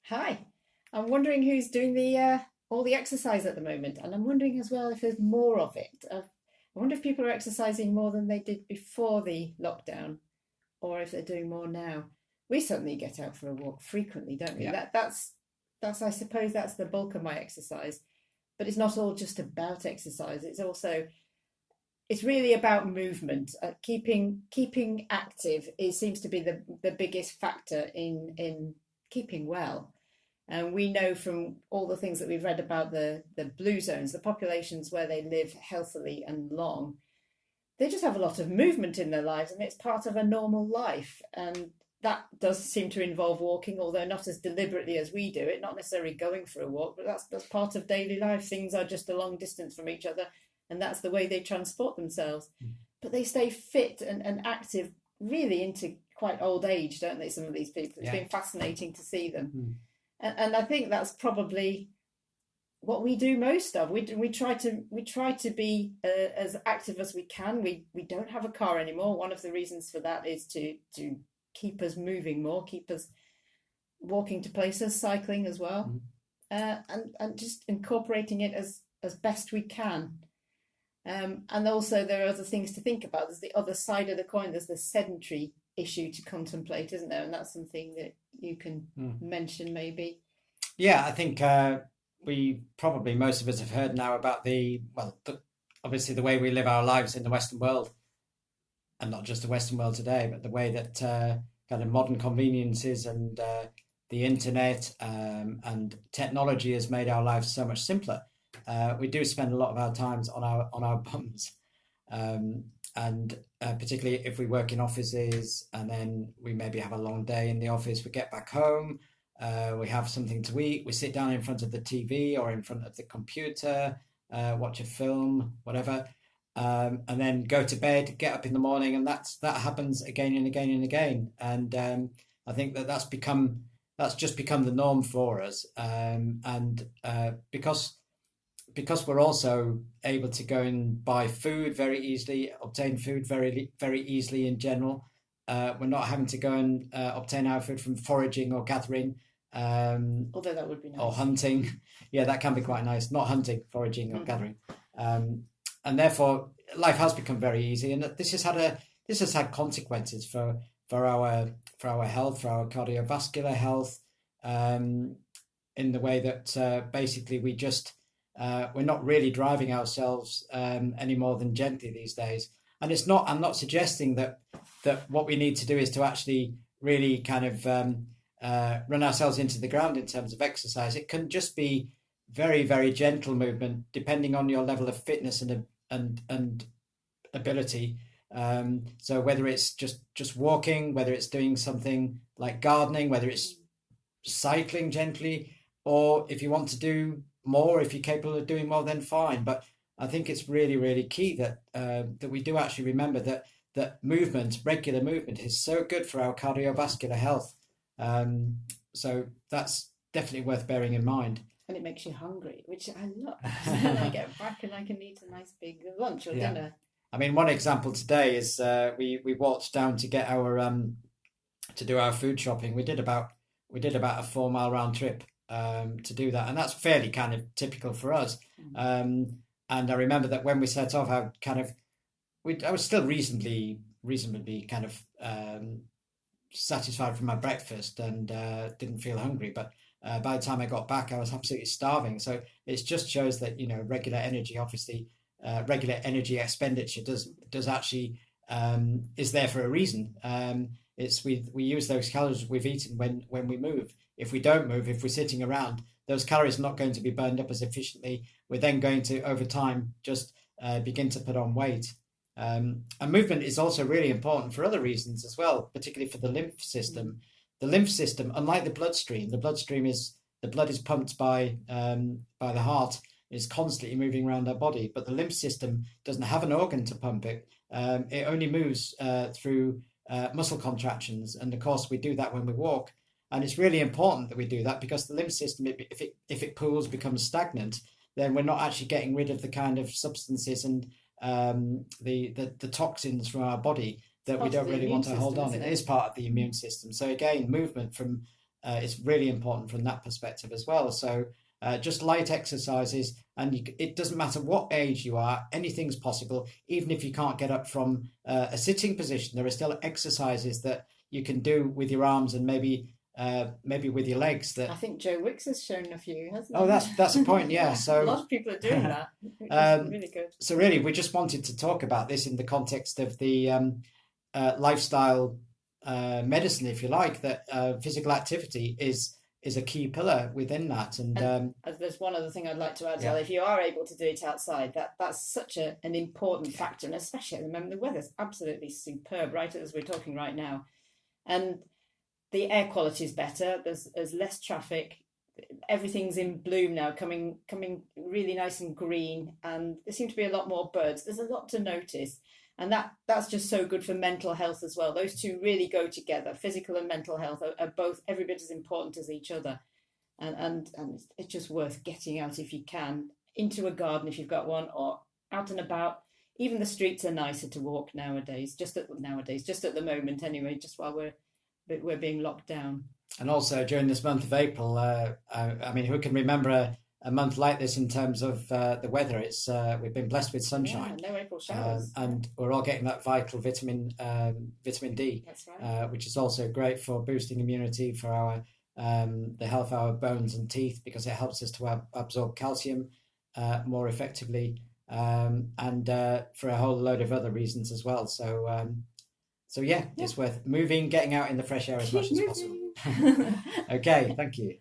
Hi. I'm wondering who's doing the all the exercise at the moment, and I'm wondering as well if there's more of it. I wonder if people are exercising more than they did before the lockdown, or if they're doing more now. We certainly get out for a walk frequently, don't we? Yeah, That's I suppose that's the bulk of my exercise. But it's not all just about exercise. It's really about movement. Keeping active. It seems to be the biggest factor in keeping well. And we know from all the things that we've read about the blue zones, the populations where they live healthily and long, they just have a lot of movement in their lives and it's part of a normal life. And that does seem to involve walking, although not as deliberately as we do it, not necessarily going for a walk, but that's part of daily life. Things are just a long distance from each other, and that's the way they transport themselves. But they stay fit and active really into quite old age, don't they, some of these people? It's yeah. been fascinating to see them. Mm. And I think that's probably what we do most of. We try to be as active as we can. We don't have a car anymore. One of the reasons for that is to keep us moving more, keep us walking to places, cycling as well, Mm. and just incorporating it as best we can. And also there are other things to think about. There's the other side of the coin. There's the sedentary issue to contemplate, isn't there? And that's something that you can Mm. mention maybe. Yeah, I think we probably most of us have heard now about obviously the way we live our lives in the Western world, and not just the Western world today, but the way that kind of modern conveniences and the internet and technology has made our lives so much simpler. We do spend a lot of our times on our bums, um, and particularly if we work in offices, and then we maybe have a long day in the office. We get back home, we have something to eat. We sit down in front of the TV or in front of the computer, watch a film, whatever, and then go to bed, get up in the morning, and that happens again and again and again. And I think that's just become the norm for us. And because we're also able to go and buy food very easily, obtain food very easily in general. We're not having to go and obtain our food from foraging or gathering, Although that would be or nice. hunting. Yeah, that can be quite nice. Not hunting, foraging or Mm-hmm. gathering, and therefore life has become very easy. And this has had consequences for our health, for our cardiovascular health, um, in the way that basically we're not really driving ourselves any more than gently these days. And it's not. I'm not suggesting that what we need to do is to actually really kind of run ourselves into the ground in terms of exercise. It can just be very, very gentle movement, depending on your level of fitness and ability. So whether it's just walking, whether it's doing something like gardening, whether it's cycling gently, or if you want to do more, if you're capable of doing more, then fine. But I think it's really, really key that we do actually remember that regular movement, is so good for our cardiovascular health. Um, so that's definitely worth bearing in mind. And it makes you hungry, which I love. Then I get back and I can eat a nice big lunch or Yeah. dinner. I mean, one example today is we walked down to get our to do our food shopping. We did about a 4 mile round trip to do that, and that's fairly kind of typical for us. And I remember that when we set off, I was still reasonably kind of satisfied from my breakfast and didn't feel hungry. But by the time I got back, I was absolutely starving. So it just shows that regular energy expenditure does actually is there for a reason. It's we use those calories we've eaten when we move. If we don't move, if we're sitting around, those calories are not going to be burned up as efficiently. We're then going to, over time, just begin to put on weight. And movement is also really important for other reasons as well, particularly for the lymph system. The lymph system, unlike the blood is pumped by the heart, is constantly moving around our body, but the lymph system doesn't have an organ to pump it. It only moves through muscle contractions, and of course we do that when we walk. And it's really important that we do that, because the lymph system, if it pools, becomes stagnant, then we're not actually getting rid of the kind of substances and the toxins from our body that we don't really want to hold on. It is part of the immune system. So again, movement it's really important from that perspective as well. So just light exercises, and it doesn't matter what age you are, anything's possible. Even if you can't get up from a sitting position, there are still exercises that you can do with your arms and maybe with your legs. That I think Joe Wicks has shown a few, hasn't he? Oh, that's a point. Yeah, so a lot of people are doing that. It's really good. So really, we just wanted to talk about this in the context of the lifestyle medicine, if you like, that physical activity is a key pillar within that. And there's one other thing I'd like to add. Yeah. If you are able to do it outside, that's such an important factor, and especially at the moment the weather's absolutely superb, right as we're talking right now, and the air quality is better. There's less traffic. Everything's in bloom now, coming really nice and green, and there seem to be a lot more birds. There's a lot to notice, and that's just so good for mental health as well. Those two really go together. Physical and mental health are both every bit as important as each other, and it's just worth getting out if you can, into a garden if you've got one, or out and about. Even the streets are nicer to walk nowadays. Just at the moment anyway. Just while we're being locked down. And also during this month of April, I mean, who can remember a month like this in terms of the weather? It's we've been blessed with sunshine. Yeah, no April showers. And we're all getting that vital vitamin D. That's right. Which is also great for boosting immunity, for our the health of our bones and teeth, because it helps us to absorb calcium more effectively, and for a whole load of other reasons as well. So yeah, it's worth moving, getting out in the fresh air as much as possible. Okay, thank you.